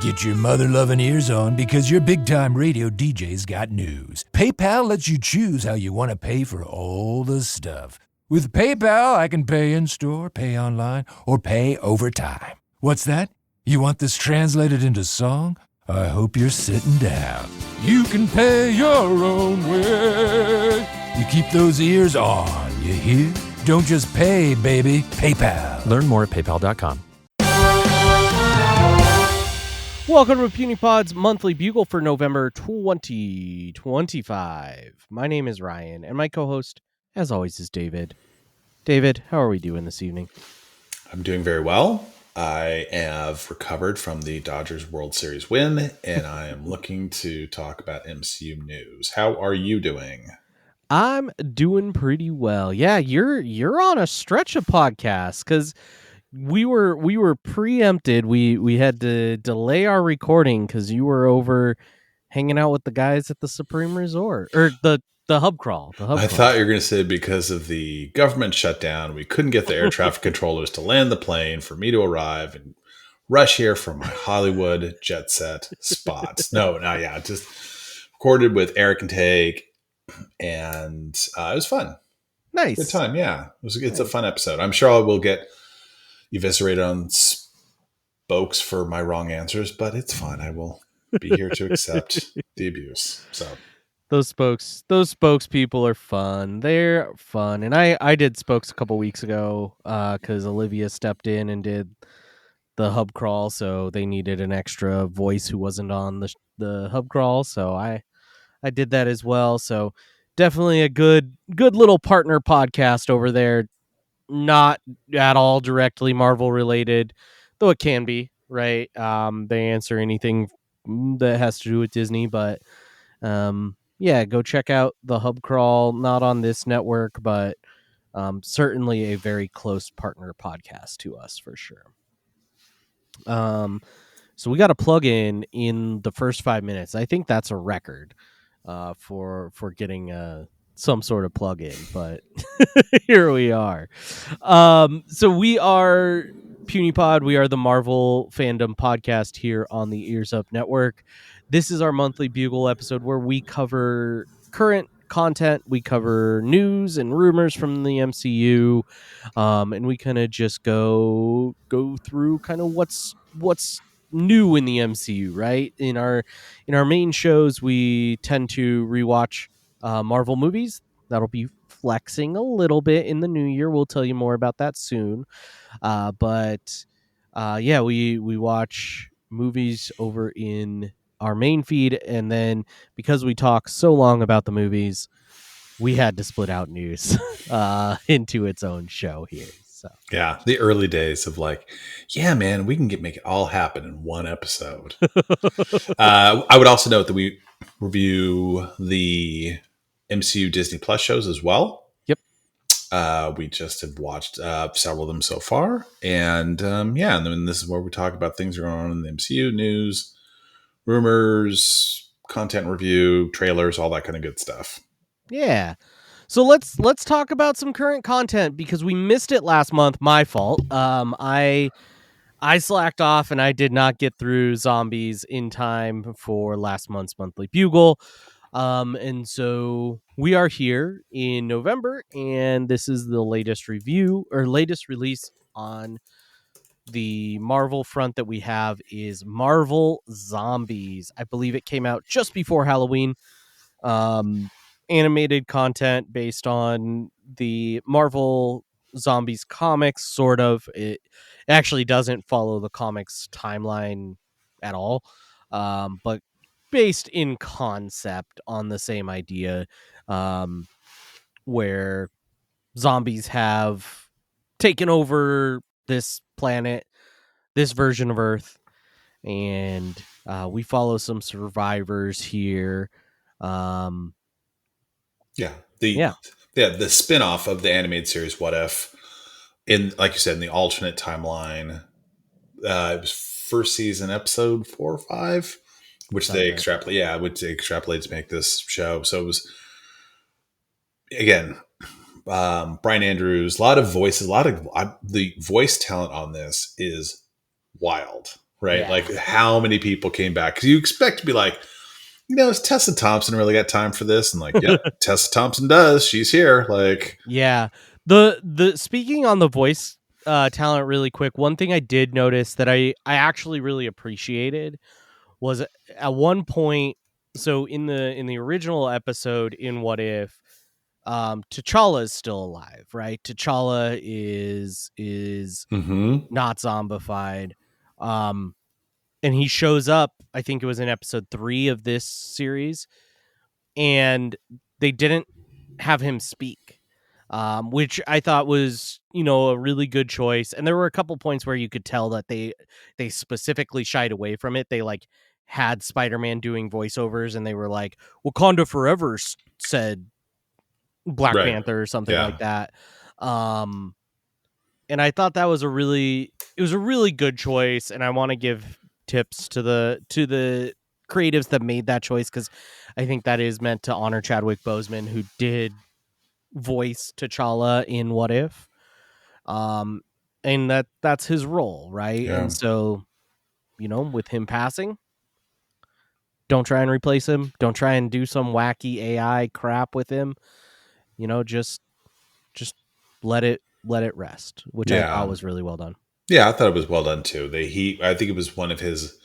Get your mother-loving ears on because your big-time radio DJ's got news. PayPal lets you choose how you want to pay for all the stuff. With PayPal, I can pay in-store, pay online, or pay over time. What's that? You want this translated into song? I hope you're sitting down. You can pay your own way. You keep those ears on, you hear? Don't just pay, baby. PayPal. Learn more at paypal.com. Welcome to Puny Pod's Monthly Bugle for November 2025. My name is Ryan, and my co-host, as always, is David. David, how are we doing this evening? I'm doing very well. I have recovered from the Dodgers World Series win, and I am looking to talk about MCU news. How are you doing? I'm doing pretty well. Yeah, you're on a stretch of podcasts because we were preempted. We had to delay our recording because you were over hanging out with the guys at the Supreme Resort or the hub crawl. I thought you were going to say because of the government shutdown, we couldn't get the air traffic controllers to land the plane for me to arrive and rush here for my Hollywood jet set spots. No, yeah, just recorded with Eric and Take, and it was fun. Nice. Good time, yeah. It's a fun episode. I'm sure I will get eviscerated on spokes for my wrong answers, but it's fine. I will be here to accept the abuse. So those spokes people are fun. They're fun. And I did spokes a couple weeks ago because Olivia stepped in and did the hub crawl, so they needed an extra voice who wasn't on the hub crawl. So I did that as well. So definitely a good little partner podcast over there. Not at all directly Marvel related, though it can be, right? They answer anything that has to do with Disney, but yeah, go check out the Hub Crawl, not on this network, but certainly a very close partner podcast to us for sure. So we got a plug in the first 5 minutes. I think that's a record for getting some sort of plug-in, but here we are. So we are Puny Pod. We are the Marvel fandom podcast here on the Ears Up Network. This is our monthly Bugle episode where we cover current content. We cover news and rumors from the MCU, and we kind of just go through kind of what's new in the MCU, right? In our main shows, we tend to rewatch Marvel movies. That'll be flexing a little bit in the new year. We'll tell you more about that soon. But we watch movies over in our main feed, and then because we talk so long about the movies, we had to split out news into its own show here. So yeah, the early days of like, yeah, man, we can make it all happen in one episode. I would also note that we review the MCU Disney Plus shows as well. Yep. We just have watched several of them so far. And and then this is where we talk about things that are on in the MCU, news, rumors, content review, trailers, all that kind of good stuff. Yeah. So let's talk about some current content because we missed it last month. My fault. I slacked off and I did not get through Zombies in time for last month's Monthly Bugle. And so we are here in November, and this is the latest review or latest release on the Marvel front that we have is Marvel Zombies. I believe it came out just before Halloween. Animated content based on the Marvel Zombies comics, sort of. It actually doesn't follow the comics timeline at all, but based in concept on the same idea, where zombies have taken over this planet, this version of Earth, and we follow some survivors here. The spinoff of the animated series What If, in like you said, in the alternate timeline, it was first season episode 4 or 5, which they extrapolated to make this show. So it was again, Brian Andrews, a lot of voices, the voice talent on this is wild. right? Yeah. Like how many people came back? Because you expect to be like, is Tessa Thompson really got time for this? And like, yep, Tessa Thompson does. She's here. Like, yeah. The speaking on the voice talent really quick, one thing I did notice that I actually really appreciated was at one point, so in the original episode in What If, T'Challa is still alive, right? T'Challa is not zombified. And he shows up, I think it was in episode 3 of this series, and they didn't have him speak, which I thought was, a really good choice. And there were a couple points where you could tell that they specifically shied away from it. They like had Spider-Man doing voiceovers, and they were like, Wakanda forever said Black right. Panther or something Yeah. like that. And I thought that was a really good choice, and I want to give tips to the creatives that made that choice, because I think that is meant to honor Chadwick Boseman, who did voice T'Challa in What If, and that's his role, right? Yeah. And so, with him passing, don't try and replace him. Don't try and do some wacky AI crap with him. Just let it rest, which I thought was really well done. Yeah, I thought it was well done too. I think it was one of his.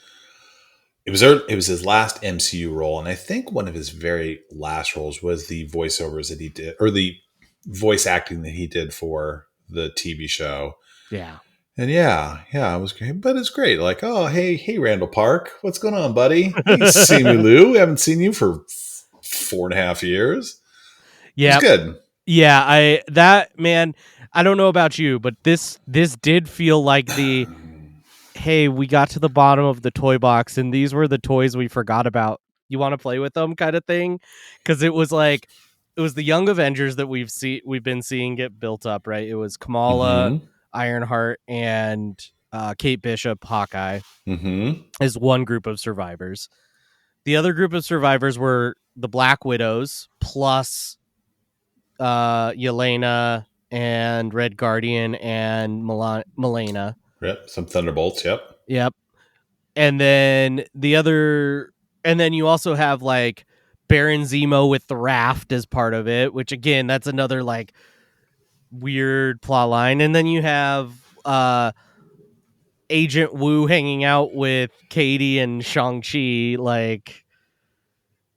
It was his last MCU role, and I think one of his very last roles was the voiceovers that he did, or the voice acting that he did for the TV show. Yeah. And yeah, it was great. But it's great. Like, oh, hey, Randall Park, what's going on, buddy? Hey, Simu Liu, we haven't seen you for 4.5 years. Yeah, it's good. Yeah, I don't know about you, but this did feel like the hey, we got to the bottom of the toy box, and these were the toys we forgot about. You want to play with them, kind of thing? Because it was the Young Avengers that we've been seeing get built up, right? It was Kamala, Ironheart, and Kate Bishop, Hawkeye, as one group of survivors. The other group of survivors were the Black Widows plus Yelena and Red Guardian and Milena. Yep, some Thunderbolts. Yep. And then you also have like Baron Zemo with the raft as part of it, which again, that's another like weird plot line. And then you have Agent Wu hanging out with Katie and Shang-Chi. Like,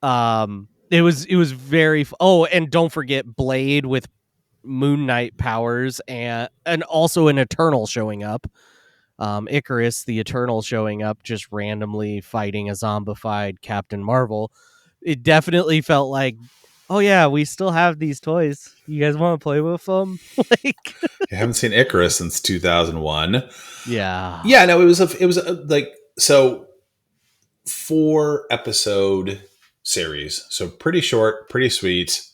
it was very. Oh, and don't forget Blade with Moon Knight powers, and also an Eternal showing up. Icarus, the Eternal, showing up just randomly fighting a zombified Captain Marvel. It definitely felt like, oh yeah, we still have these toys. You guys want to play with them? Like, I haven't seen Icarus since 2001. Yeah. No, it was like, so 4-episode series, so pretty short, pretty sweet.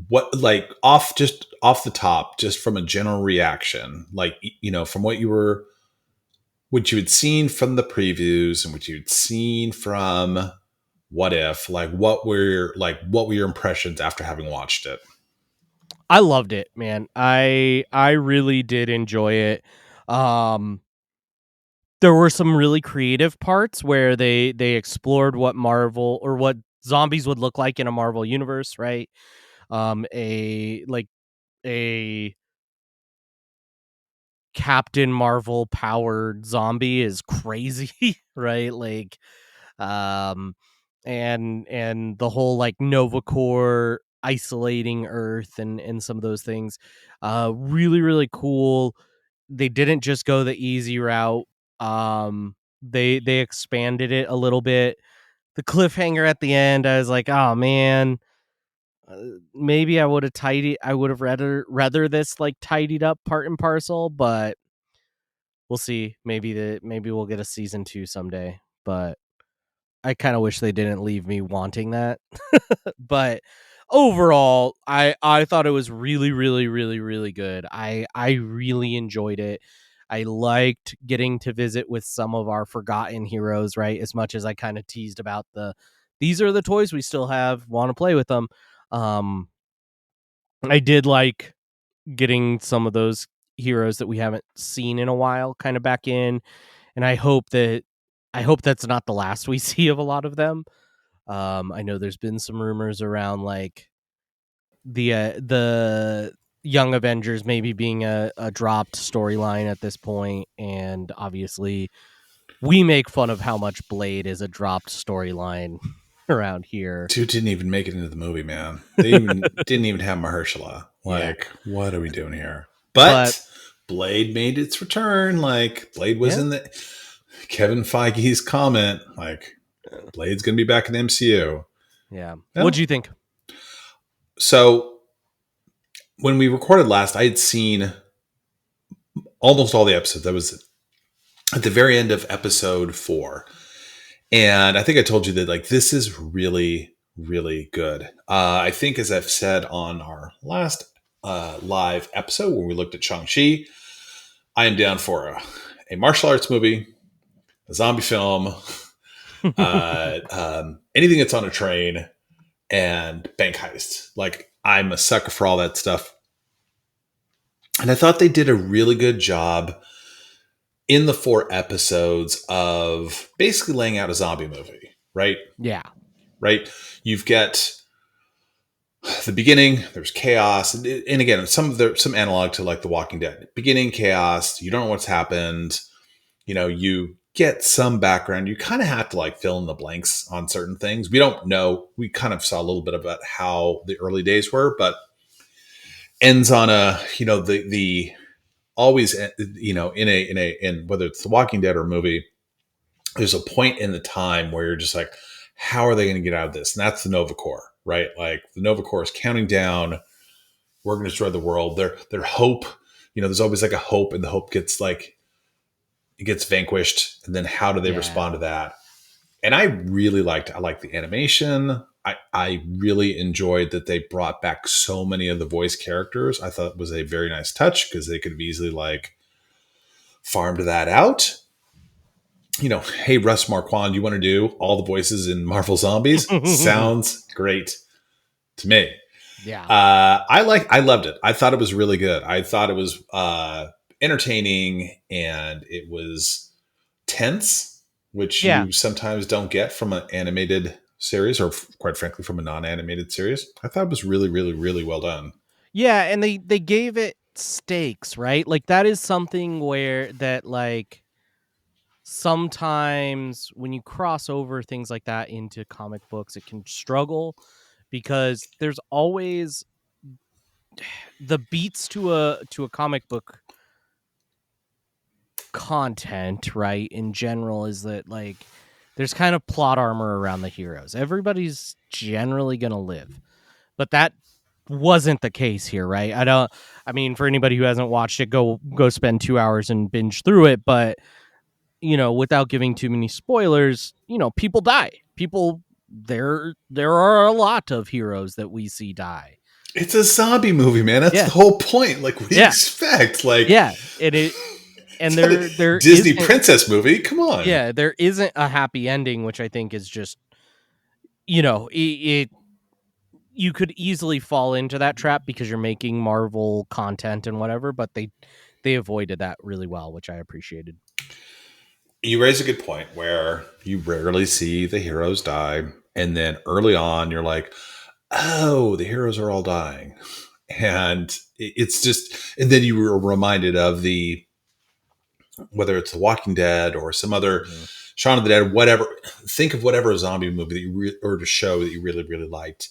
What, like, off the top, just from a general reaction, like, from what you had seen from the previews and what you'd seen from What If, like, what were your impressions after having watched it? I loved it, man. I really did enjoy it. There were some really creative parts where they explored what Marvel, or what zombies would look like in a Marvel universe, right? A Captain Marvel powered zombie is crazy, right? Like, and the whole like Nova Corps isolating Earth and some of those things, really really cool. They didn't just go the easy route. They expanded it a little bit. The cliffhanger at the end, I was like, oh man, maybe I would have rather this like tidied up part and parcel, but we'll see. Maybe we'll get a season 2 someday, but I kind of wish they didn't leave me wanting that. But overall, I thought it was really really really really good. I really enjoyed it. I liked getting to visit with some of our forgotten heroes, right? As much as I kind of teased about these are the toys we still have, want to play with them. I did like getting some of those heroes that we haven't seen in a while kind of back in, and I hope that's not the last we see of a lot of them. I know there's been some rumors around like the Young Avengers maybe being a dropped storyline at this point, and obviously we make fun of how much Blade is a dropped storyline around here. Dude didn't even make it into the movie, man. They didn't even have Mahershala. Like, what are we doing here? But Blade made its return. Like, Blade was in the Kevin Feige's comment. Like, Blade's going to be back in the MCU. Yeah. Well, what'd you think? So, when we recorded last, I had seen almost all the episodes. That was at the very end of episode 4. And I think I told you that, like, this is really, really good. I think, as I've said on our last live episode when we looked at Shang-Chi, I am down for a martial arts movie, a zombie film, anything that's on a train, and bank heist. Like, I'm a sucker for all that stuff. And I thought they did a really good job in the 4 episodes of basically laying out a zombie movie, right? Yeah. Right? You've got the beginning, there's chaos. And again, some analog to like The Walking Dead. Beginning, chaos. You don't know what's happened. You know, you get some background. You kind of have to like fill in the blanks on certain things. We don't know. We kind of saw a little bit about how the early days were, but ends on a, you know, the always, you know, in whether it's The Walking Dead or a movie, there's a point in the time where you're just like, how are they going to get out of this? And that's the Nova Corps, right? Like, the Nova Corps is counting down. We're going to destroy the world. Their hope, you know, there's always like a hope, and the hope gets like, it gets vanquished. And then how do they respond to that? And I like the animation. I really enjoyed that they brought back so many of the voice characters. I thought it was a very nice touch, because they could have easily like farmed that out. You know, hey, Russ Marquand, you want to do all the voices in Marvel Zombies? Sounds great to me. Yeah. I loved it. I thought it was really good. I thought it was entertaining, and it was tense, which you sometimes don't get from an animated series, or quite frankly, from a non-animated series. I thought it was really, really, really well done. Yeah, and they gave it stakes, right? Like, that is something where that, like, sometimes when you cross over things like that into comic books, it can struggle, because there's always the beats to a comic book content, right? In general, is that like there's kind of plot armor around the heroes. Everybody's generally gonna live, but that wasn't the case here, right? I mean, for anybody who hasn't watched it, go spend 2 hours and binge through it. But, you know, without giving too many spoilers, you know, people die. There are a lot of heroes that we see die. It's a zombie movie, man. That's the whole point. Like, what do you expect? Like, and there Disney princess movie. Come on. Yeah, there isn't a happy ending, which I think is just, you know, it you could easily fall into that trap because you're making Marvel content and whatever, but they avoided that really well, which I appreciated. You raise a good point where you rarely see the heroes die. And then early on, you're like, oh, the heroes are all dying. And it's just, and then you were reminded of whether it's The Walking Dead or some other Shaun of the Dead, whatever, think of whatever zombie movie that or show that you really, really liked.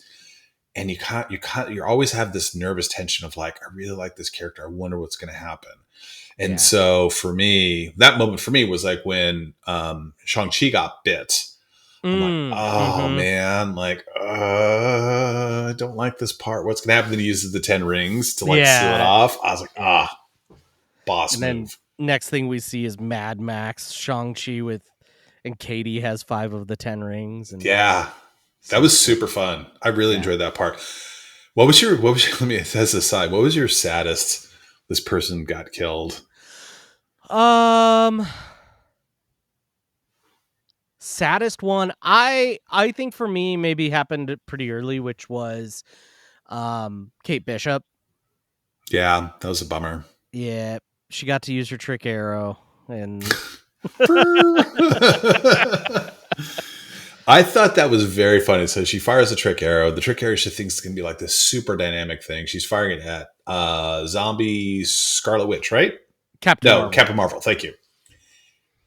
And you always have this nervous tension of like, I really like this character. I wonder what's going to happen. And so for me, that moment for me was like when Shang-Chi got bit. I'm like, oh man, like, I don't like this part. What's going to happen? Then he uses the 10 rings to like seal it off. I was like, boss and move. Then next thing we see is Mad Max, Shang-Chi and Katie has 5 of the 10 rings. And that was super fun. I really enjoyed that part. What was your, let me, as an aside, what was your saddest this person got killed? Saddest one, I think for me maybe happened pretty early, which was Kate Bishop. Yeah, that was a bummer. Yeah, she got to use her trick arrow, and I thought that was very funny. So she fires a trick arrow. The trick arrow she thinks is going to be like this super dynamic thing. She's firing it at zombie Scarlet Witch, right? Captain Marvel. Captain Marvel. Thank you.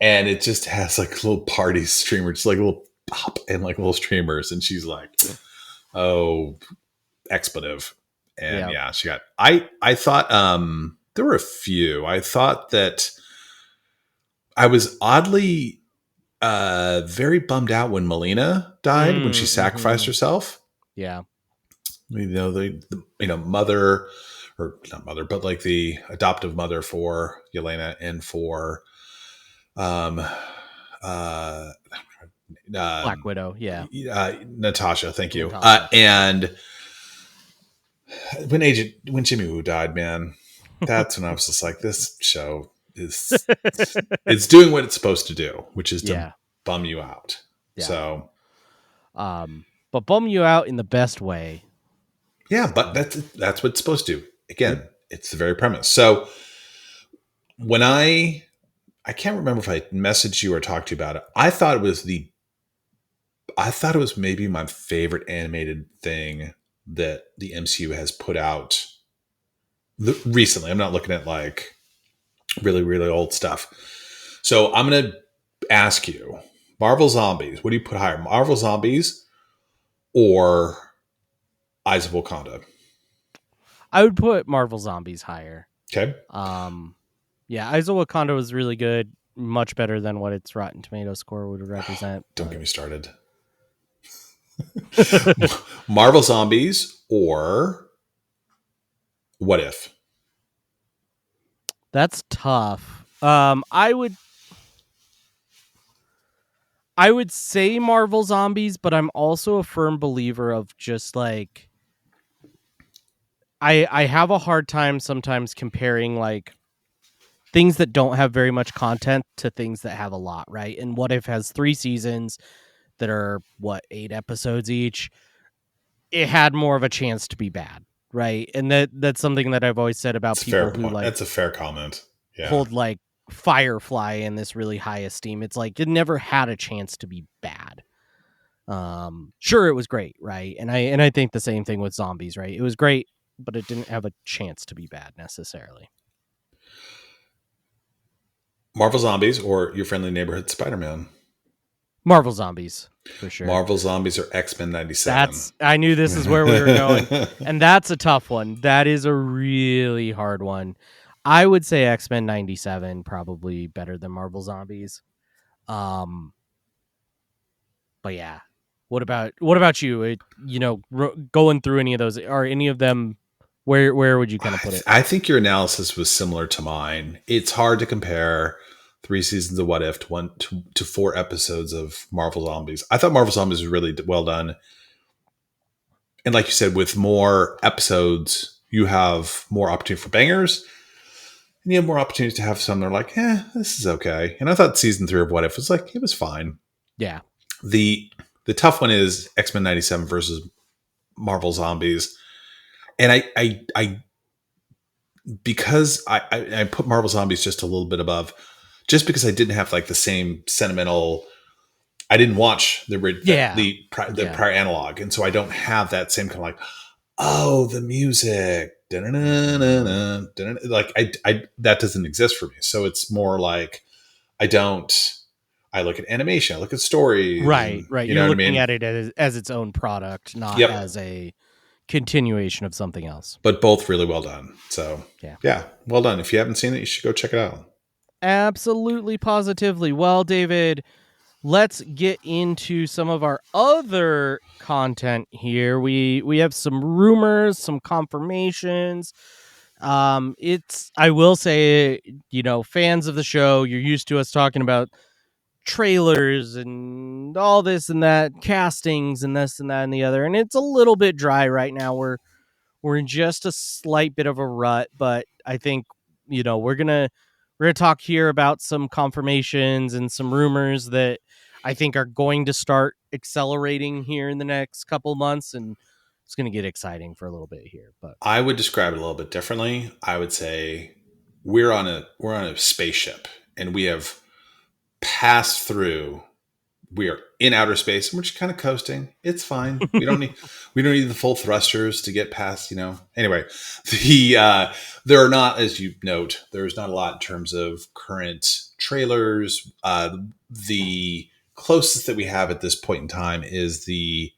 And it just has like a little party streamer, just like a little pop and like little streamers. And she's like, oh, expletive. And yeah, she got, I thought, there were a few. I thought that I was oddly very bummed out when Melina died, when she sacrificed herself. Yeah. You know, the mother, or not mother, but like the adoptive mother for Yelena and for Black Widow. Yeah. Natasha. Thank you. And when Jimmy Woo died, man, that's when I was just like, this show is it's doing what it's supposed to do, which is to bum you out. Yeah. So, but bum you out in the best way. Yeah, but that's what it's supposed to do. Again, it's the very premise. So when I can't remember if I messaged you or talked to you about it. I thought it was maybe my favorite animated thing that the MCU has put out recently. I'm not looking at like really, really old stuff. So I'm going to ask you, Marvel Zombies, what do you put higher? Marvel Zombies or Eyes of Wakanda? I would put Marvel Zombies higher. Okay. Yeah, Eyes of Wakanda was really good. Much better than what its Rotten Tomato score would represent. Don't get me started. Marvel Zombies or What If? That's tough. I would say Marvel Zombies, but I'm also a firm believer of just like I have a hard time sometimes comparing like things that don't have very much content to things that have a lot, right? And What If has 3 seasons that are 8 episodes each. It had more of a chance to be bad, right? And that's something that I've always said about people who like that's a fair comment. Yeah. Hold like Firefly in this really high esteem. It's like it never had a chance to be bad. Sure, it was great, right? And I think the same thing with Zombies, right? It was great, but it didn't have a chance to be bad necessarily. Marvel Zombies or Your Friendly Neighborhood Spider-Man? Marvel Zombies, for sure. Marvel Zombies or X-Men 97? I knew this is where we were going. And that's a tough one. That is a really hard one. I would say X-Men 97 probably better than Marvel Zombies. But yeah. What about you? Going through any of those, are any of them, where would you kind of put it? I think your analysis was similar to mine. It's hard to compare 3 seasons of What If to 4 episodes of Marvel Zombies. I thought Marvel Zombies was really well done. And like you said, with more episodes, you have more opportunity for bangers. And you have more opportunity to have some that are like, this is okay. And I thought season 3 of What If was like, it was fine. Yeah. The tough one is X-Men 97 versus Marvel Zombies. And I because I put Marvel Zombies just a little bit above, just because I didn't have like the same sentimental. I didn't watch the prior analog, and so I don't have that same kind of like, oh, the music, like I that doesn't exist for me. So it's more like I look at animation, I look at stories, right. You You're know looking what I mean? at it as its own product, not as a continuation of something else. But both really well done. So yeah, well done. If you haven't seen it, you should go check it out. Absolutely, positively. Well, David, let's get into some of our other content here. We have some rumors, some confirmations. I will say, fans of the show, you're used to us talking about trailers and all this and that, castings and this and that and the other, and it's a little bit dry right now. We're in just a slight bit of a rut, but I think we're gonna talk here about some confirmations and some rumors that I think are going to start accelerating here in the next couple months, and it's going to get exciting for a little bit here. But I would describe it a little bit differently. I would say we're on a spaceship, and we have pass through. We are in outer space and we're just kind of coasting. It's fine. We don't need the full thrusters to get past, Anyway, there are not, as you note, there's not a lot in terms of current trailers. The closest that we have at this point in time is the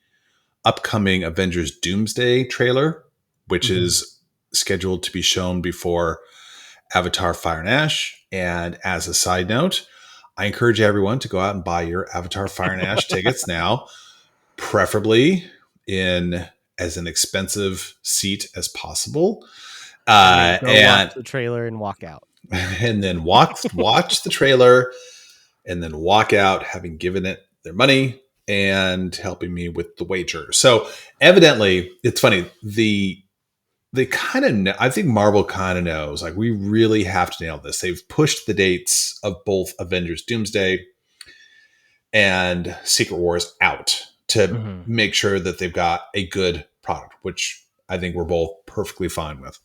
upcoming Avengers Doomsday trailer, which is scheduled to be shown before Avatar Fire and Ash. And as a side note, I encourage everyone to go out and buy your Avatar Fire and Ash tickets now, preferably in as an expensive seat as possible. And watch the trailer and walk out. And then watch the trailer and then walk out having given it their money and helping me with the wager. So evidently, it's funny. They kind of, I think Marvel kind of knows, like, we really have to nail this. They've pushed the dates of both Avengers Doomsday and Secret Wars out to make sure that they've got a good product, which I think we're both perfectly fine with.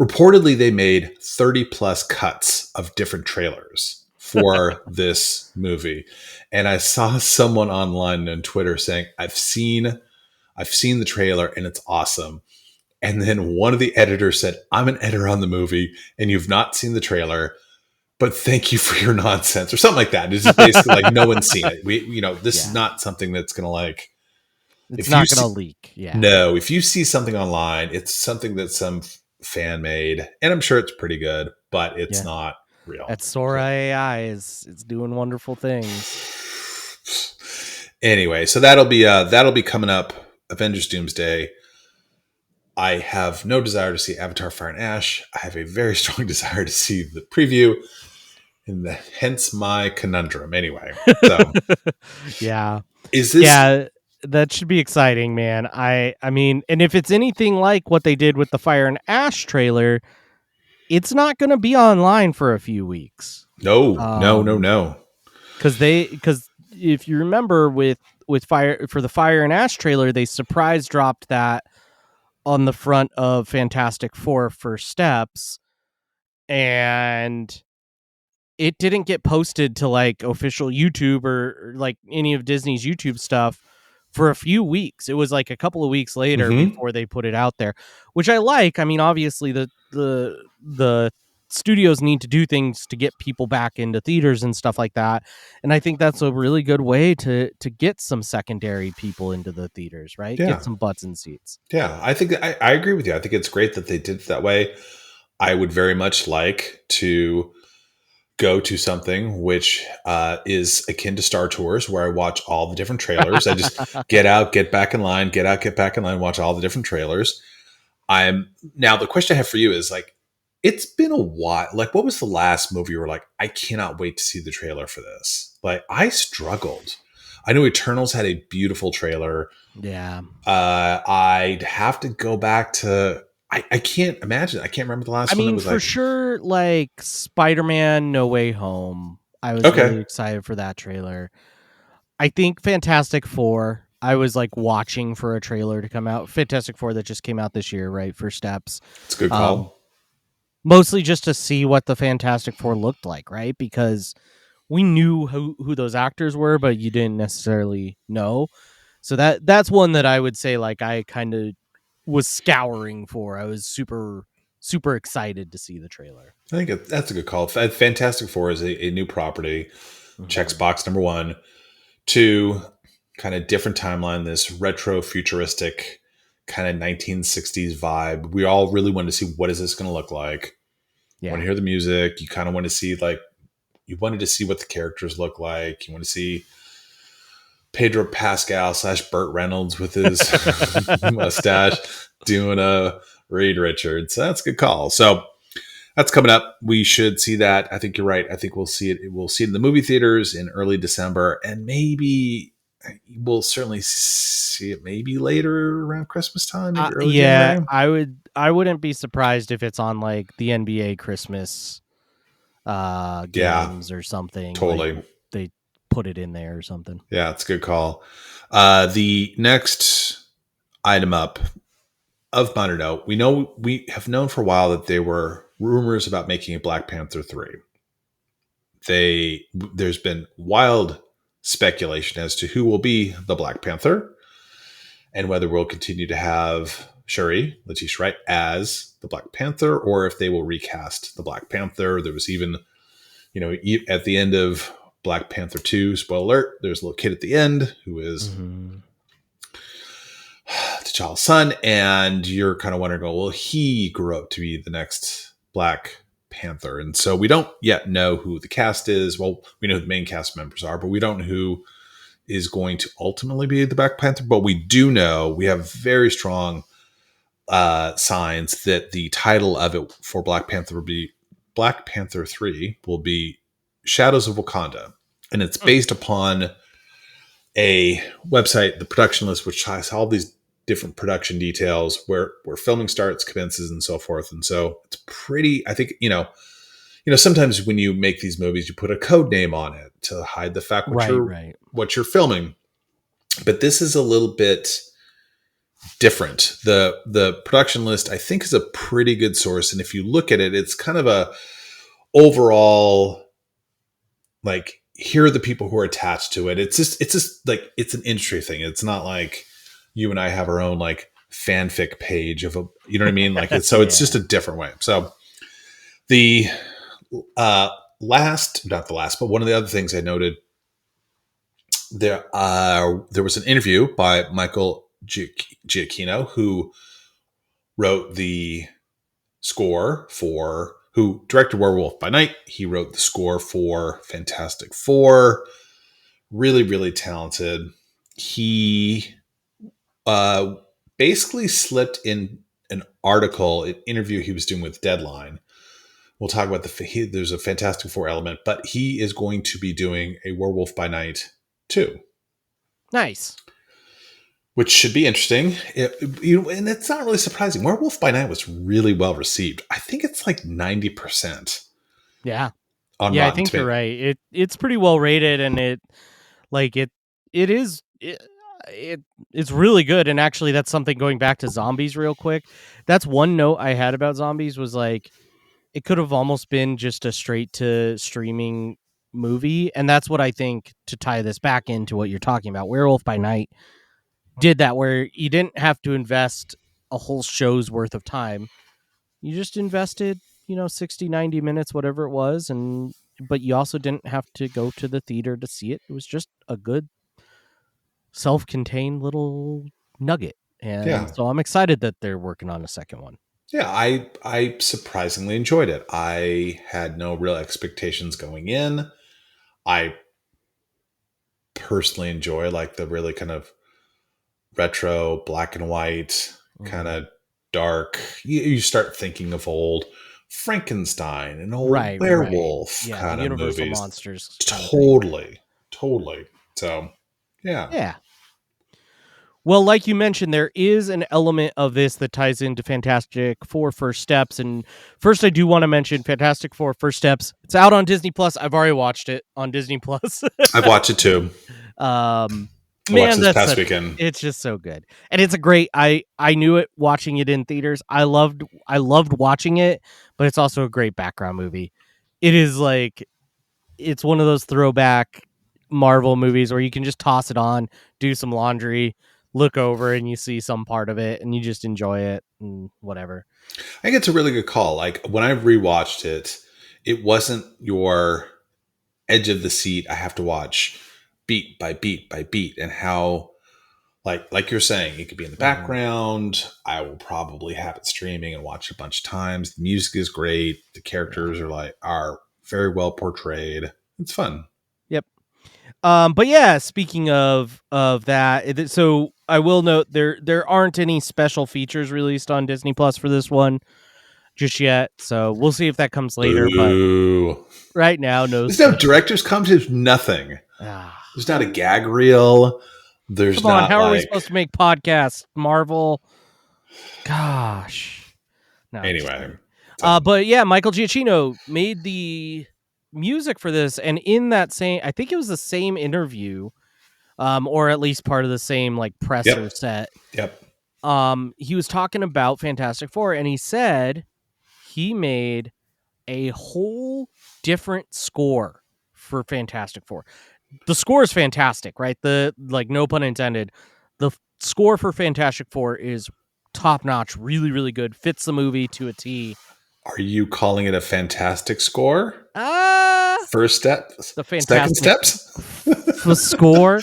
Reportedly, they made 30 plus cuts of different trailers for this movie. And I saw someone online on Twitter saying, I've seen the trailer and it's awesome. And then one of the editors said, I'm an editor on the movie and you've not seen the trailer, but thank you for your nonsense or something like that. It's just basically like, no one's seen it. This is not something that's going to it's not going to leak. Yeah. No, if you see something online, it's something that some fan made and I'm sure it's pretty good, but it's not real. That Sora AI is doing wonderful things. Anyway, so that'll be coming up. Avengers Doomsday. I have no desire to see Avatar Fire and Ash. I have a very strong desire to see the preview, and hence my conundrum. Anyway, so yeah, is this? Yeah, that should be exciting, man. I mean, and if it's anything like what they did with the Fire and Ash trailer, it's not going to be online for a few weeks. No. Because if you remember with the Fire and Ash trailer, they surprise dropped that on the front of Fantastic Four First Steps, and it didn't get posted to like official YouTube or like any of Disney's YouTube stuff for a few weeks. It was like a couple of weeks later before they put it out there, which I like. I mean, obviously the studios need to do things to get people back into theaters and stuff like that. And I think that's a really good way to get some secondary people into the theaters, right? Yeah. Get some butts in seats. Yeah, I think I agree with you. I think it's great that they did it that way. I would very much like to go to something which is akin to Star Tours, where I watch all the different trailers. I just get out, get back in line, watch all the different trailers. Now the question I have for you is like, it's been a while. Like, what was the last movie you were like, I cannot wait to see the trailer for this? Like, I struggled. I know Eternals had a beautiful trailer. Yeah. I'd have to go back to, I can't imagine. I can't remember the last one. I mean, for sure, like Spider-Man No Way Home. I was really excited for that trailer. I think Fantastic Four, I was like watching for a trailer to come out. Fantastic Four that just came out this year, right? First Steps. It's a good call. Mostly just to see what the Fantastic Four looked like, right? Because we knew who those actors were, but you didn't necessarily know. So that's one that I would say like I kind of was scouring for. I was super, super excited to see the trailer. I think that's a good call. Fantastic Four is a new property. Checks box number 1. 2, kind of different timeline, this retro futuristic kind of 1960s vibe. We all really wanted to see what is this going to look like. You want to hear the music. You kind of want to see you wanted to see what the characters look like. You want to see Pedro Pascal / Burt Reynolds with his mustache doing a Reed Richards. So that's a good call. So that's coming up. We should see that. I think you're right. I think we'll see it. We'll see it in the movie theaters in early December, and maybe we'll certainly see it maybe later around Christmas time. Maybe early January. I wouldn't be surprised if it's on like the NBA Christmas games or something. Totally. Like they put it in there or something. Yeah, it's a good call. The next item up of minor note, we have known for a while that there were rumors about making a Black Panther 3. there's been wild speculation as to who will be the Black Panther and whether we'll continue to have Shuri, Letitia Wright, as the Black Panther, or if they will recast the Black Panther. There was even, at the end of Black Panther 2, spoiler alert, there's a little kid at the end who is T'Challa's son, and you're kind of wondering, well, he grew up to be the next Black Panther. And so we don't yet know who the cast is. Well, we know who the main cast members are, but we don't know who is going to ultimately be the Black Panther. But we do know, we have very strong signs that the title of it for Black Panther will be Black Panther 3 will be Shadows of Wakanda. And it's based upon a website, the production list, which has all these different production details where filming starts, commences, and so forth. And so it's pretty, I think, sometimes when you make these movies, you put a code name on it to hide the fact what you're filming. But this is a little bit different. The production list, I think, is a pretty good source. And if you look at it, it's kind of a overall, like, here are the people who are attached to it. It's just like, it's an industry thing. It's not like you and I have our own like fanfic page of you know what I mean? Like, it's just a different way. So the not the last, but one of the other things I noted there was an interview by Michael Giacchino, who wrote the score who directed Werewolf by Night. He wrote the score for Fantastic Four. Really, really talented. He basically slipped in an interview he was doing with Deadline. We'll talk about there's a Fantastic Four element, but he is going to be doing a Werewolf by Night 2. Nice. Which should be interesting. And it's not really surprising. Werewolf by Night was really well received. I think it's like 90%. Yeah. I think you're right. It's pretty well rated, and it's really good. And actually, that's something, going back to zombies real quick. That's one note I had about zombies, was like, it could have almost been just a straight to streaming movie. And that's what I think, to tie this back into what you're talking about. Werewolf by Night did that, where you didn't have to invest a whole show's worth of time. You just invested, 60, 90 minutes, whatever it was. But you also didn't have to go to the theater to see it. It was just a good self-contained little nugget. And so I'm excited that they're working on a second one. Yeah, I surprisingly enjoyed it. I had no real expectations going in. I personally enjoy like the really kind of retro, black and white, kind of dark. You start thinking of old Frankenstein and old Werewolf kind of Universal movies. Monsters. Totally. So, yeah. Yeah. Well, like you mentioned, there is an element of this that ties into Fantastic Four First Steps. And first, I do want to mention Fantastic Four First Steps. It's out on Disney Plus. I've already watched it on Disney Plus. I've watched it too. I watched this past weekend. It's just so good. And it's a great, I knew it watching it in theaters. I loved watching it, but it's also a great background movie. It is like, it's one of those throwback Marvel movies where you can just toss it on, do some laundry, look over, and you see some part of it, and you just enjoy it and whatever. I think it's a really good call. Like, when I rewatched it, it wasn't your edge of the seat. I have to watch beat by beat by beat, and how, like you're saying, it could be in the background. I will probably have it streaming and watch it a bunch of times. The music is great. The characters are very well portrayed. It's fun. Yep. But yeah, speaking of that, so I will note there aren't any special features released on Disney Plus for this one just yet. So we'll see if that comes later. Boo. But right now, there's no director's cut. There's nothing. There's not a gag reel. There's Come on, not. How are we supposed to make podcasts, Marvel? Gosh. No, anyway. But yeah, Michael Giacchino made the music for this, and in that same, I think it was the same interview, or at least part of the same like presser set. Yep. He was talking about Fantastic Four, and he said he made a whole different score for Fantastic Four. The score is fantastic, right? No pun intended. The score for Fantastic Four is top notch, really, really good. Fits the movie to a T. Are you calling it a fantastic score? First step, the fantastic second steps, score.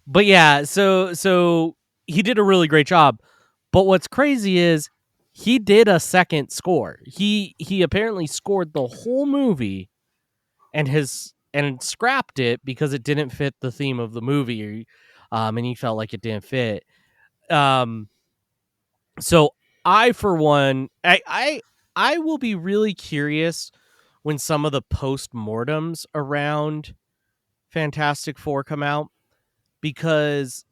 But yeah, so he did a really great job. But what's crazy is he did a second score. He apparently scored the whole movie and scrapped it because it didn't fit the theme of the movie, and he felt like it didn't fit. So I, for one, I will be really curious when some of the post-mortems around Fantastic Four come out, because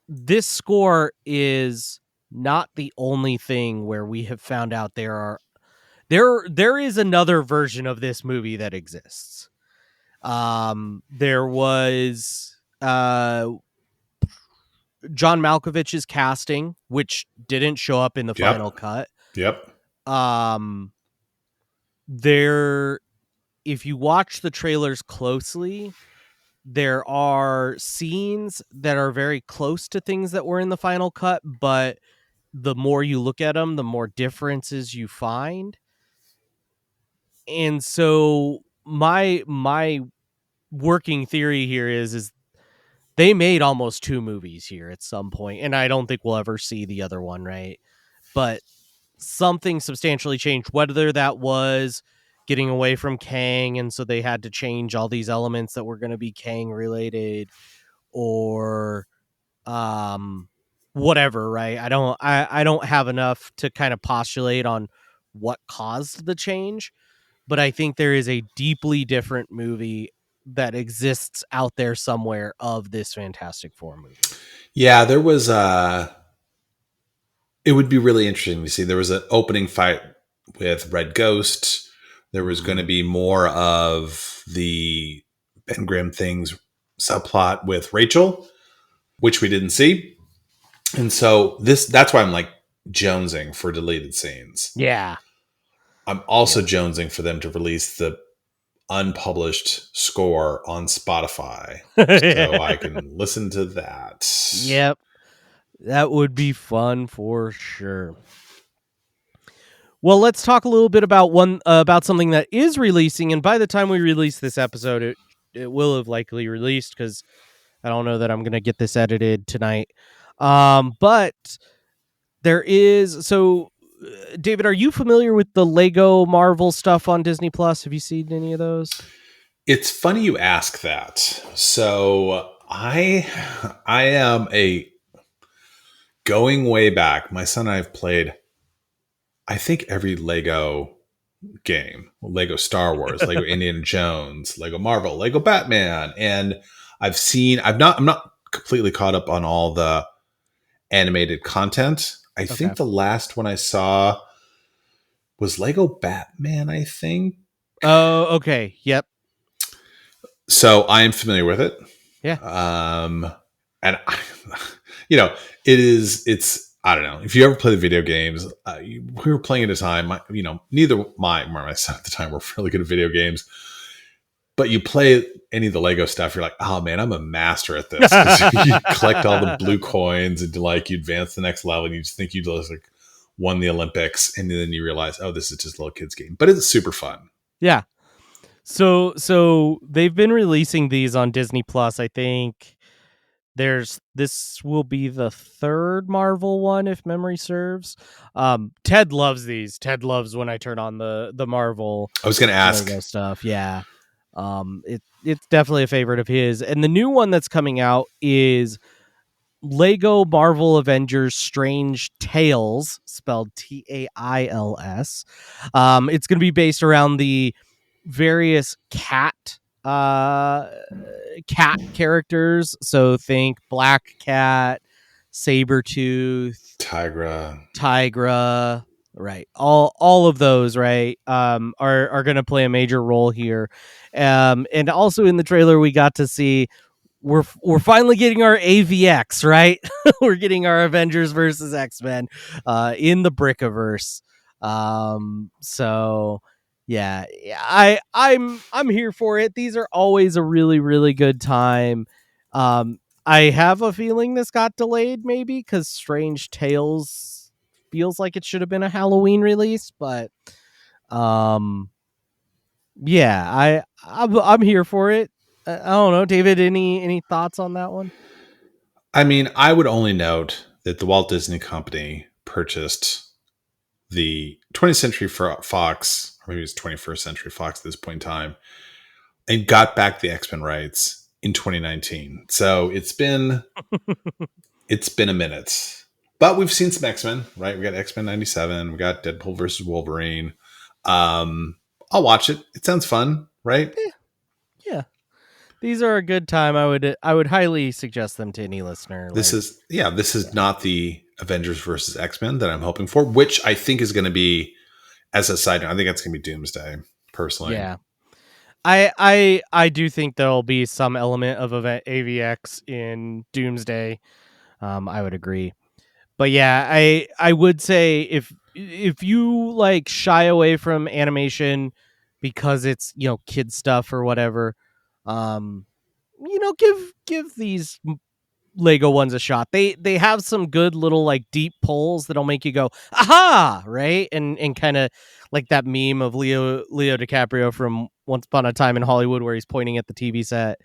this score is not the only thing where we have found out there is another version of this movie that exists. There was John Malkovich's casting, which didn't show up in the final cut. Yep. If you watch the trailers closely, there are scenes that are very close to things that were in the final cut, but the more you look at them, the more differences you find. And so my working theory here is they made almost 2 movies here at some point, and I don't think we'll ever see the other one, right? But something substantially changed, whether that was getting away from Kang, and so they had to change all these elements that were going to be Kang related, or whatever, right? I don't have enough to kind of postulate on what caused the change, but I think there is a deeply different movie that exists out there somewhere of this Fantastic Four movie. Yeah, there was it would be really interesting to see. There was an opening fight with Red Ghost. There was going to be more of the Ben Grimm things subplot with Rachel, which we didn't see. And so that's why I'm like jonesing for deleted scenes. Yeah. I'm also jonesing for them to release the unpublished score on Spotify so I can listen to that. Yep. That would be fun for sure. Well, let's talk a little bit about something that is releasing, and by the time we release this episode, it will have likely released, because I don't know that I'm going to get this edited tonight. But there is, so David, are you familiar with the Lego Marvel stuff on Disney Plus? Have you seen any of those? It's funny you ask that. So I am going way back. My son and I have played, I think, every Lego game. Lego Star Wars, Lego Indiana Jones, Lego Marvel, Lego Batman. And I'm not completely caught up on all the animated content. I think the last one I saw was Lego Batman, I think. Oh, okay. Yep. So I am familiar with it. Yeah. And it's, I don't know. If you ever play the video games, we were playing at a time, neither my son at the time were really good at video games, but you play any of the Lego stuff, you're like, oh man, I'm a master at this. 'Cause you collect all the blue coins and you advance the next level, and you just think you just won the Olympics, and then you realize, oh, this is just a little kid's game, but it's super fun. Yeah. So they've been releasing these on Disney Plus. I think this will be the 3rd Marvel one, if memory serves. Ted loves these. Ted loves when I turn on the Marvel. I was going to ask Lego stuff. Yeah. It's definitely a favorite of his. And the new one that's coming out is Lego Marvel Avengers Strange Tales, spelled Tails. It's going to be based around the various cat characters. So think Black Cat, Sabretooth, Tigra, right? All of those, right? Are going to play a major role here. And also in the trailer we got to see we're finally getting our AVX, right? We're getting our Avengers versus X-Men in the Brickiverse. So Yeah, I'm here for it. These are always a really, really good time. I have a feeling this got delayed, maybe because Strange Tales feels like it should have been a Halloween release, but yeah, I'm here for it. I don't know, David. Any thoughts on that one? I mean, I would only note that the Walt Disney Company purchased the 20th Century Fox, or maybe it's 21st Century Fox at this point in time, and got back the X-Men rights in 2019. So it's been a minute. But we've seen some X-Men, right? We got X-Men 97, we got Deadpool versus Wolverine. I'll watch it. It sounds fun, right? Yeah. These are a good time. I would highly suggest them to any listener. This is not the Avengers versus X-Men that I'm hoping for, which I think is going to be, as a side note, I think that's going to be Doomsday, personally. Yeah. I do think there'll be some element of AVX in Doomsday. I would agree. But yeah, I would say if you like shy away from animation because it's, kid stuff or whatever, give these Lego ones a shot. They have some good little like deep pulls that'll make you go aha, right? And kind of like that meme of Leo DiCaprio from Once Upon a Time in Hollywood where he's pointing at the TV set.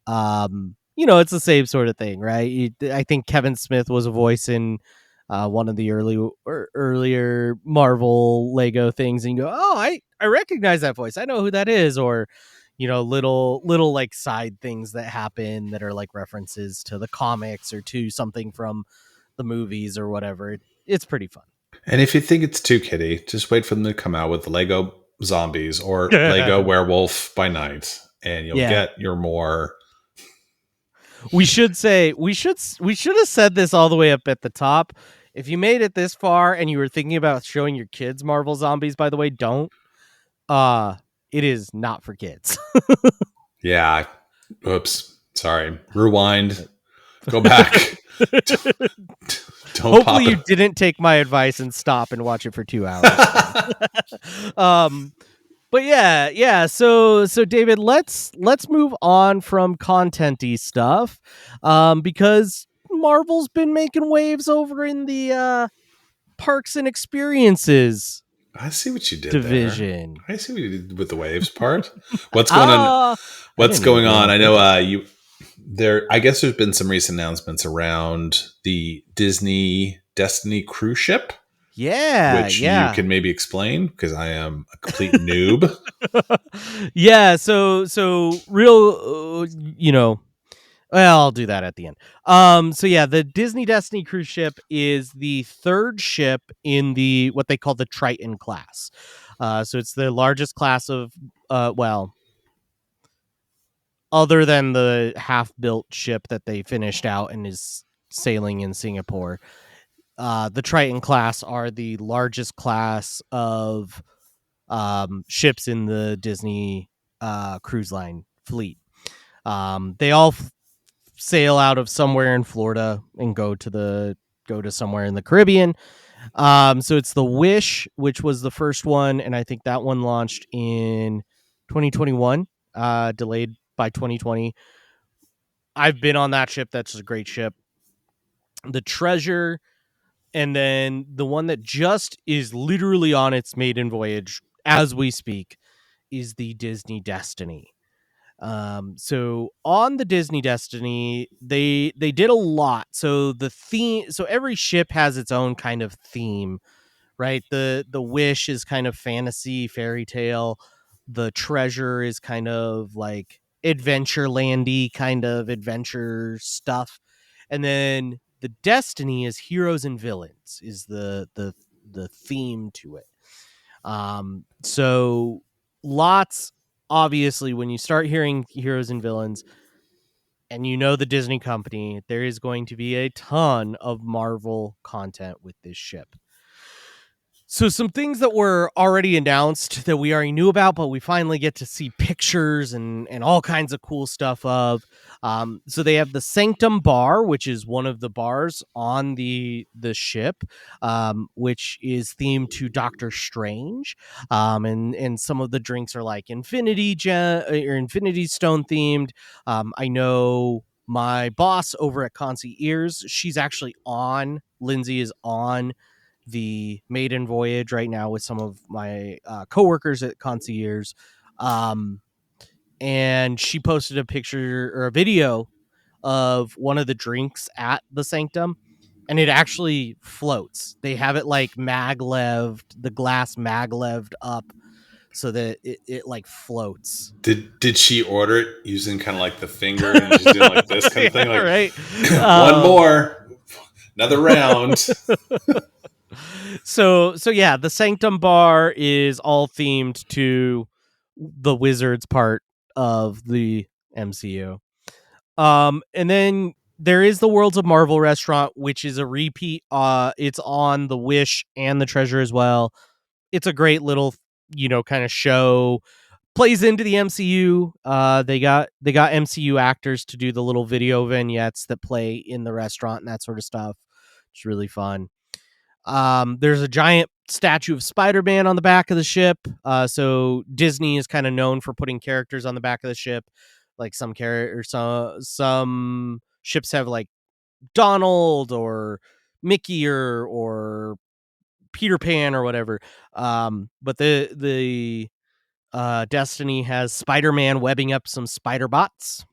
It's the same sort of thing, right? I think Kevin Smith was a voice in one of the earlier Marvel Lego things, and you go, oh, I recognize that voice. I know who that is, or little like side things that happen that are like references to the comics or to something from the movies or whatever. It's pretty fun. And if you think it's too kiddie, just wait for them to come out with the Lego Zombies or Lego Werewolf by Night, and you'll get your more. We should have said this all the way up at the top. If you made it this far and you were thinking about showing your kids Marvel Zombies, by the way, don't. It is not for kids. Yeah. Oops. Sorry. Rewind. Go back. Don't Hopefully you didn't take my advice and stop and watch it for 2 hours. But yeah. So David, let's move on from content-y stuff, because Marvel's been making waves over in the parks and experiences. I see what you did division. there. I see what you did with the waves part. What's going on? What's going on? I know I guess there's been some recent announcements around the Disney Destiny cruise ship. Yeah, which you can maybe explain, because I am a complete noob. Yeah, so real, well, I'll do that at the end. So yeah, the Disney Destiny cruise ship is the third ship in the what they call the Triton class. So it's the largest class of, other than the half-built ship that they finished out and is sailing in Singapore. The Triton class are the largest class of ships in the Disney cruise line fleet. They all sail out of somewhere in Florida and go to somewhere in the Caribbean. So it's the Wish, which was the first one, and I think that one launched in 2021, delayed by 2020. I've been on that ship. That's a great ship. The Treasure, and then the one that just is literally on its maiden voyage as we speak is the Disney Destiny. So on the Disney Destiny, they did a lot. So the theme, so every ship has its own kind of theme, right? The Wish is kind of fantasy fairy tale. The Treasure is kind of like Adventurelandy kind of adventure stuff, and then the Destiny is heroes and villains is the theme to it. So lots, obviously, when you start hearing heroes and villains, and the Disney company, there is going to be a ton of Marvel content with this ship. So some things that were already announced that we already knew about, but we finally get to see pictures and all kinds of cool stuff of. So they have the Sanctum Bar, which is one of the bars on the ship, which is themed to Doctor Strange. And some of the drinks are like Infinity Stone themed. I know my boss over at Concierge, Lindsay is on the maiden voyage right now with some of my coworkers at Concierge. And she posted a picture or a video of one of the drinks at the Sanctum, and it actually floats. They have it like the glass magleved up so that it like floats. Did she order it using kind of like the finger and just doing like this kind of thing? Like, right. One more, another round. So yeah, the Sanctum Bar is all themed to the Wizards part of the MCU. And then there is the Worlds of Marvel restaurant, which is a repeat. It's on the Wish and the Treasure as well. It's a great little, kind of show. Plays into the MCU. They got MCU actors to do the little video vignettes that play in the restaurant and that sort of stuff. It's really fun. There's a giant statue of Spider-Man on the back of the ship. So Disney is kind of known for putting characters on the back of the ship. Like some ships have like Donald or Mickey or Peter Pan or whatever. But the Destiny has Spider-Man webbing up some spider bots.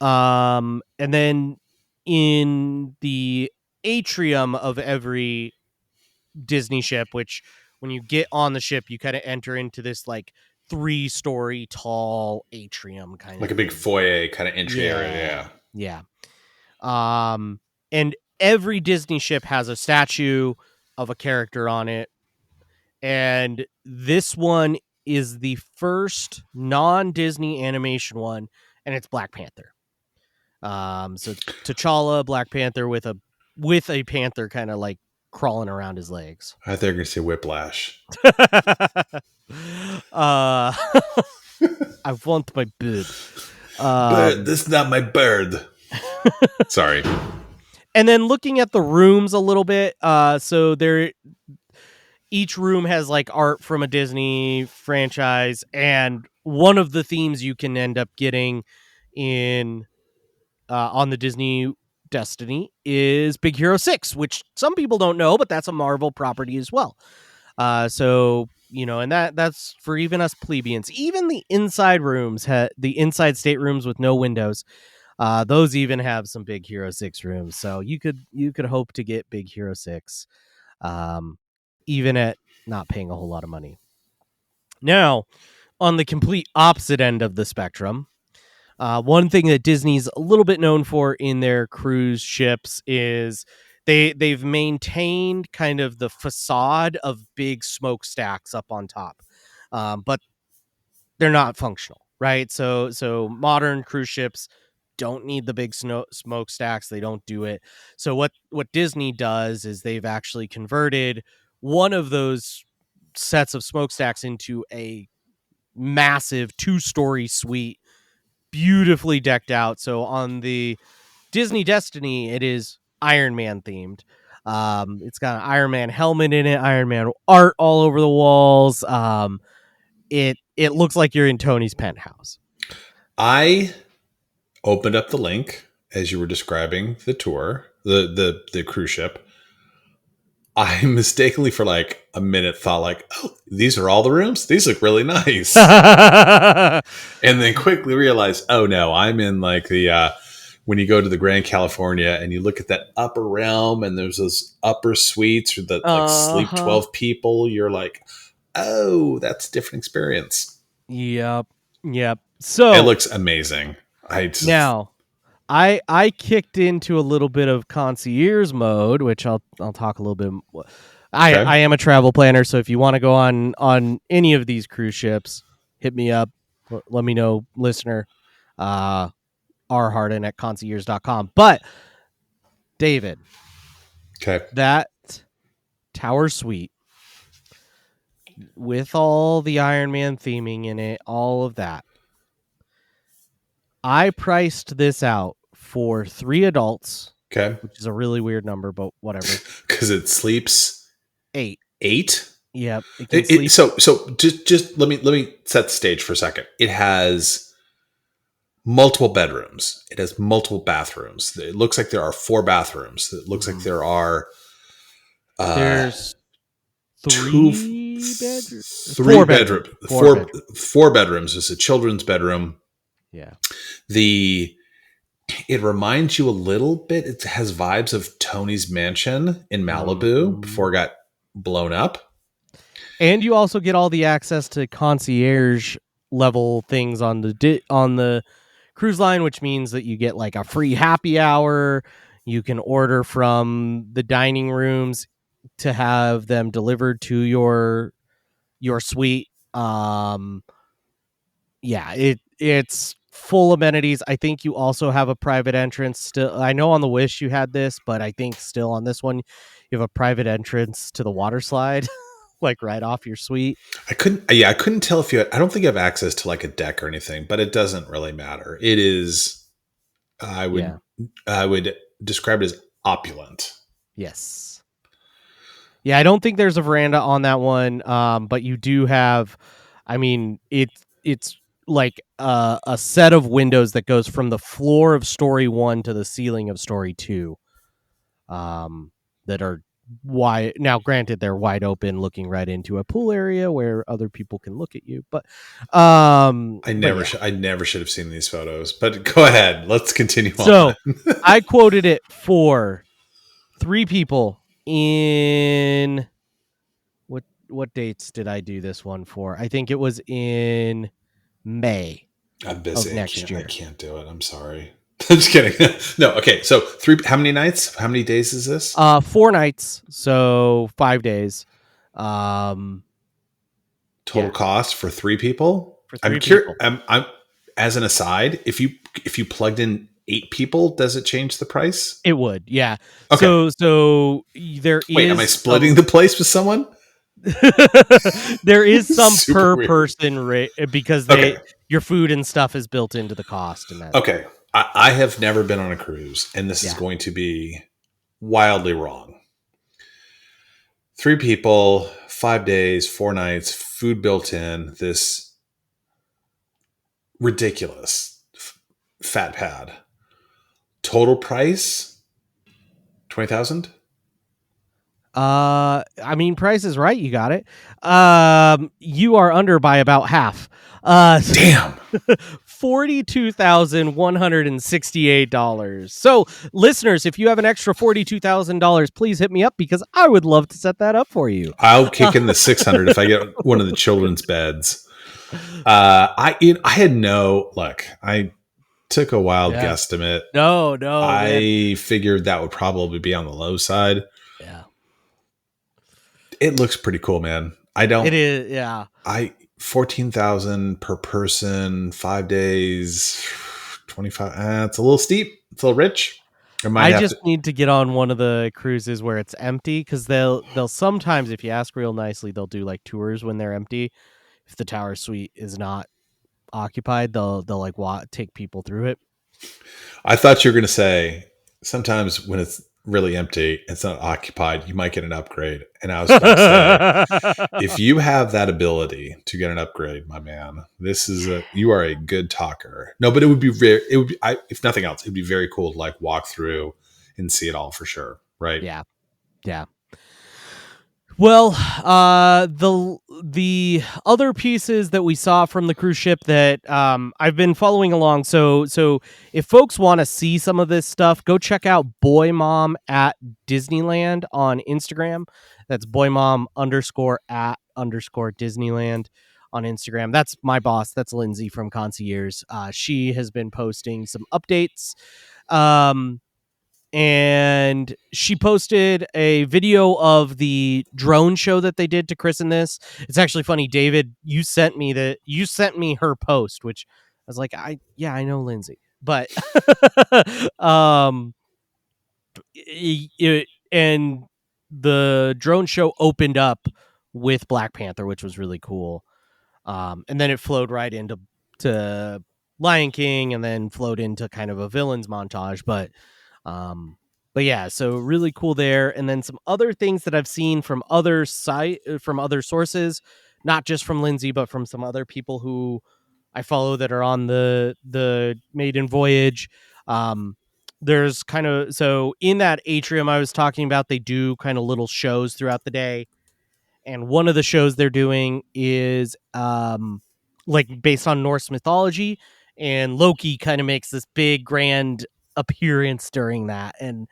And then in the atrium of every Disney ship, which when you get on the ship, you kind of enter into this like 3-story tall atrium kind like of a big foyer kind of entry area. Yeah. And every Disney ship has a statue of a character on it. And this one is the first non-Disney animation one, and it's Black Panther. So T'Challa, Black Panther with a panther kind of like crawling around his legs. I thought you were going to say Whiplash. I want my bird. Bird, this is not my bird. Sorry. And then looking at the rooms a little bit, so each room has like art from a Disney franchise, and one of the themes you can end up getting in on the Disney Destiny is Big Hero 6, which some people don't know, but that's a Marvel property as well. So, and that's for even us plebeians. Even the inside rooms, the inside staterooms with no windows, those even have some Big Hero 6 rooms. So you could hope to get Big Hero 6, even at not paying a whole lot of money. Now, on the complete opposite end of the spectrum, one thing that Disney's a little bit known for in their cruise ships is they've maintained kind of the facade of big smokestacks up on top, but they're not functional, right? So modern cruise ships don't need the big smokestacks. They don't do it. So what Disney does is they've actually converted one of those sets of smokestacks into a massive 2-story suite, beautifully decked out. So on the Disney Destiny, it is Iron Man themed. It's got an Iron Man helmet in it, Iron Man art all over the walls. It looks like you're in Tony's penthouse. I opened up the link as you were describing the tour, the cruise ship. I mistakenly for like a minute thought like, oh, these are all the rooms? These look really nice. And then quickly realized, oh no, I'm in like the, when you go to the Grand California and you look at that upper realm and there's those upper suites or that like sleep 12 people, you're like, oh, that's a different experience. Yep. So it looks amazing. Now, I kicked into a little bit of concierge mode, which I'll talk a little bit. I am a travel planner, so if you want to go on any of these cruise ships, hit me up. Let me know, listener. rharden at concierge.com. But David, okay, that tower suite with all the Iron Man theming in it, all of that. I priced this out for 3 adults. Okay. Which is a really weird number, but whatever. Because it sleeps 8. 8? Yep. It can sleep. So just let me set the stage for a second. It has multiple bedrooms. It has multiple bathrooms. It looks like there are 4 bathrooms. It looks like there are there's 3 bedrooms. 4 bedrooms. 4 bedrooms. There's a children's bedroom. Yeah. It reminds you a little bit. It has vibes of Tony's mansion in Malibu before it got blown up. And you also get all the access to concierge level things on the cruise line, which means that you get like a free happy hour. You can order from the dining rooms to have them delivered to your suite. It's full amenities. I think you also have a private entrance still. I know on the Wish you had this, but I think still on this one you have a private entrance to the water slide. Like right off your suite. I couldn't tell if you had, I don't think you have access to like a deck or anything, but it doesn't really matter. It is, I would describe it as opulent. Yes. Yeah, I don't think there's a veranda on that one, but you do have, I mean, it's like a set of windows that goes from the floor of story 1 to the ceiling of story 2, that are wide. Now, granted, they're wide open, looking right into a pool area where other people can look at you. But I never should have seen these photos. But go ahead, let's continue. So I quoted it for 3 people in what dates did I do this one for? I think it was in May. I'm busy. Next year. I can't do it. I'm sorry. I'm just kidding. No. Okay. So 3. How many nights? How many days is this? 4 nights. So 5 days. Total cost for 3 people. For 3 people. I'm as an aside, if you plugged in 8 people, does it change the price? It would. Yeah. Okay. So there is. Wait, am I splitting the place with someone? There is some per weird. person rate because your food and stuff is built into the cost. And that. Okay. I have never been on a cruise, and this is going to be wildly wrong. 3 people, 5 days, 4 nights, food built in, this ridiculous fat pad. Total price, 20,000? I mean, Price is Right. You got it. You are under by about half. Damn. $42,168. So, listeners, if you have an extra $42,000, please hit me up because I would love to set that up for you. I'll kick in the 600 if I get one of the children's beds. I had no look. I took a wild guesstimate. No. I figured that would probably be on the low side. Yeah. It looks pretty cool, man. It is, yeah. 14,000 per person, 5 days, 25. It's a little steep. It's a little rich. I just need to get on one of the cruises where it's empty because they'll sometimes, if you ask real nicely, they'll do like tours when they're empty. If the tower suite is not occupied, they'll like take people through it. I thought you were going to say sometimes when it's really empty, it's not occupied, you might get an upgrade. And I was about to say, if you have that ability to get an upgrade, my man, you are a good talker. No, but it would be if nothing else, it'd be very cool to like walk through and see it all for sure. Right. Yeah. Well, the other pieces that we saw from the cruise ship that I've been following along. So if folks want to see some of this stuff, go check out Boy Mom at Disneyland on Instagram. That's boymom _at _Disneyland on Instagram. That's my boss. That's Lindsay from Concierge. She has been posting some updates. And she posted a video of the drone show that they did to christen this. It's actually funny, David, you sent me her post, which I was like, I know Lindsay, but and the drone show opened up with Black Panther, which was really cool. And then it flowed right into Lion King, and then flowed into kind of a villains montage. But yeah, so really cool there. And then some other things that I've seen from other sources, not just from Lindsay, but from some other people who I follow that are on the maiden voyage. There's kind of, so in that atrium I was talking about, they do kind of little shows throughout the day. And one of the shows they're doing is like based on Norse mythology, and Loki kind of makes this big grand appearance during that, and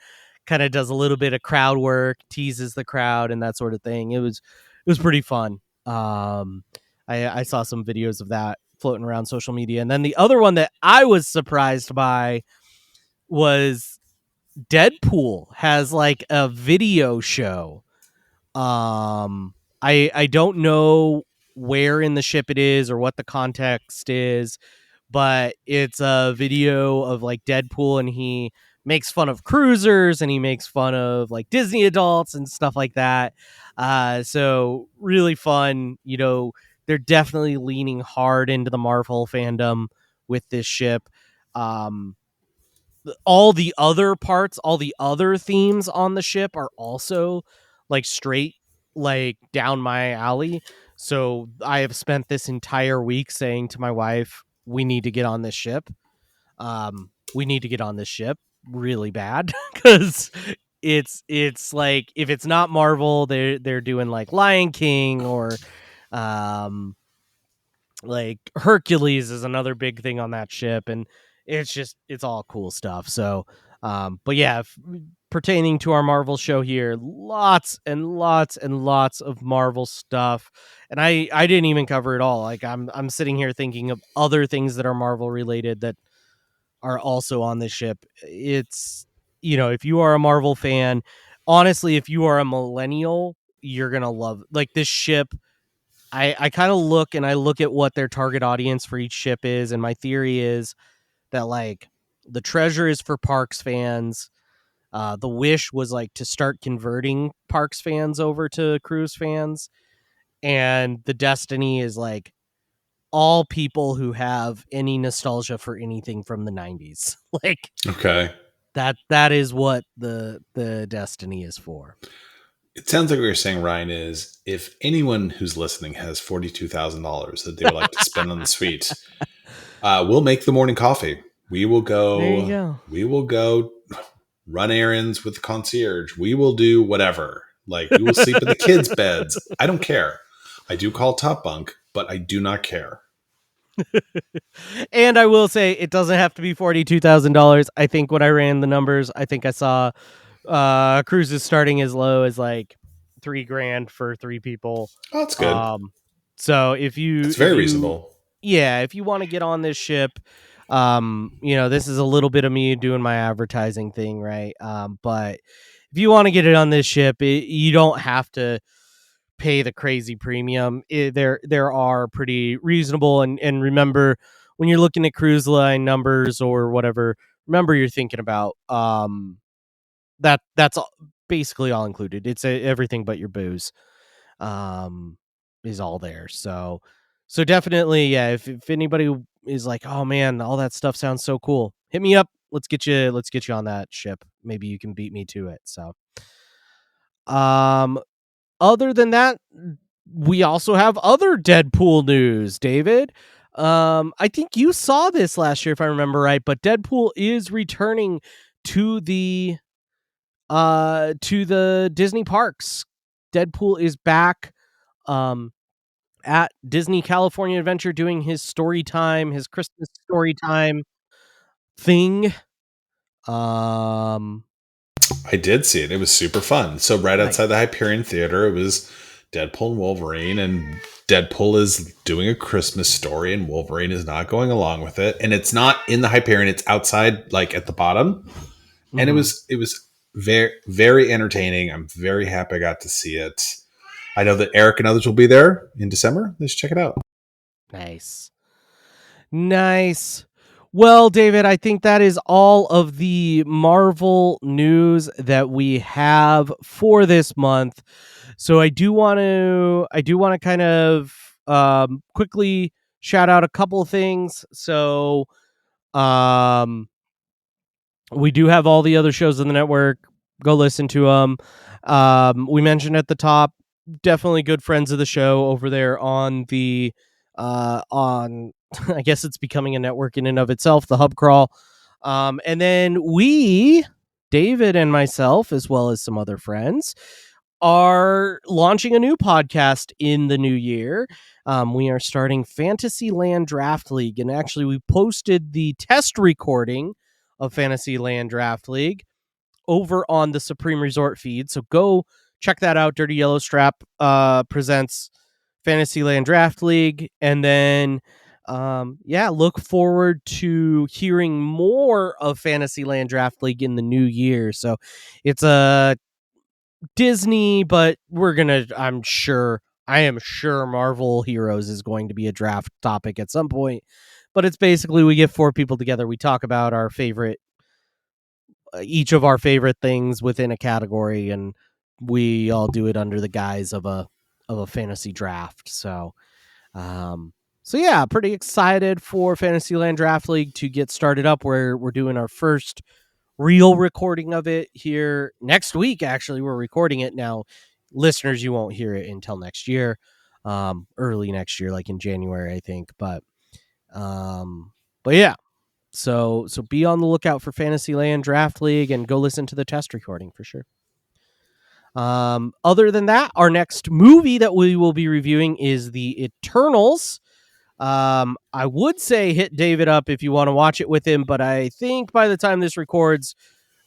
kind of does a little bit of crowd work, teases the crowd and that sort of thing. It was pretty fun. I saw some videos of that floating around social media. And then the other one that I was surprised by was Deadpool has like a video show. I don't know where in the ship it is or what the context is, but it's a video of like Deadpool, and he makes fun of cruisers, and he makes fun of like Disney adults and stuff like that. So really fun. You know, they're definitely leaning hard into the Marvel fandom with this ship. All the other parts, all the other themes on the ship are also like straight like down my alley. So I have spent this entire week saying to my wife, we need to get on this ship. We need to get on this ship really bad, because it's like, if it's not Marvel, they're doing like Lion King, or like Hercules is another big thing on that ship, and it's all cool stuff. So but yeah, pertaining to our Marvel show here, lots and lots and lots of Marvel stuff. And I didn't even cover it all. Like I'm sitting here thinking of other things that are Marvel related that are also on this ship. It's, you know, if you are a Marvel fan, honestly, if you are a millennial, you're gonna love like this ship. I kind of look at what their target audience for each ship is, and my theory is that like the Treasure is for Parks fans. The Wish was like to start converting Parks fans over to Cruise fans, and the Destiny is like all people who have any nostalgia for anything from the 90s. Like, Okay. That is what the Destiny is for. It sounds like what you're saying, Ryan, is if anyone who's listening has $42,000 that they would like to spend on the suite, we'll make the morning coffee. We will go. There you go. We will go run errands with the concierge. We will do whatever. Like, we will sleep in the kids' beds. I don't care. I do call top bunk, but I do not care. And I will say, it doesn't have to be $42,000. I think when I ran the numbers, I think I saw cruises starting as low as like $3,000 for 3 people. Oh, that's good. So it's very reasonable. Yeah, if you want to get on this ship, you know, this is a little bit of me doing my advertising thing, right? But if you want to get it on this ship, you don't have to pay the crazy premium. There are pretty reasonable, and remember, when you're looking at cruise line numbers or whatever, remember you're thinking about that's basically all included. It's everything but your booze is all there. So definitely, yeah, if anybody is like, oh man, all that stuff sounds so cool, hit me up. Let's get you on that ship. Maybe you can beat me to it. So other than that, we also have other Deadpool news, David. I think you saw this last year, if I remember right, but Deadpool is returning to the Disney parks. Deadpool is back at Disney California Adventure doing his Christmas story time thing. I did see it. It was super fun. So right outside the Hyperion Theater, it was Deadpool and Wolverine, and Deadpool is doing a Christmas story, and Wolverine is not going along with it. And it's not in the Hyperion; it's outside, like at the bottom. Mm-hmm. And it was very, very entertaining. I'm very happy I got to see it. I know that Eric and others will be there in December. Let's check it out. Nice. Well, David, I think that is all of the Marvel news that we have for this month. So I do want to kind of quickly shout out a couple of things. So we do have all the other shows on the network. Go listen to them. We mentioned at the top, definitely good friends of the show over there on the on I guess it's becoming a network in and of itself, the Hub Crawl. And then we, David and myself, as well as some other friends, are launching a new podcast in the new year. We are starting Fantasyland Draft League, and actually we posted the test recording of Fantasyland Draft League over on the Supreme Resort feed. So go check that out. Dirty Yellow Strap presents Fantasyland Draft League. And then, look forward to hearing more of Fantasyland Draft League in the new year. So it's a Disney, but I am sure Marvel Heroes is going to be a draft topic at some point. But it's basically we get 4 people together. We talk about our favorite, each of our favorite things within a category, and we all do it under the guise of a fantasy draft. So yeah, pretty excited for Fantasyland Draft League to get started up. We're doing our first real recording of it here next week. Actually, we're recording it now. Listeners, you won't hear it until next year, early next year, like in January, I think. But yeah. So be on the lookout for Fantasyland Draft League and go listen to the test recording for sure. Other than that, our next movie that we will be reviewing is The Eternals. I would say hit David up if you want to watch it with him, but I think by the time this records,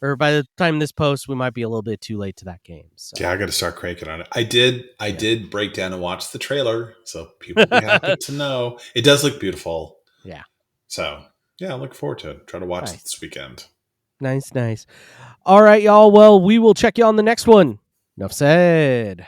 or by the time this posts, we might be a little bit too late to that game. So. Yeah, I got to start cranking on it. I did break down and watch the trailer, so people will be happy to know. It does look beautiful. Yeah. So, yeah, I look forward to it. Try to watch it this weekend. Nice. All right, y'all. Well, we will check you on the next one. Enough said.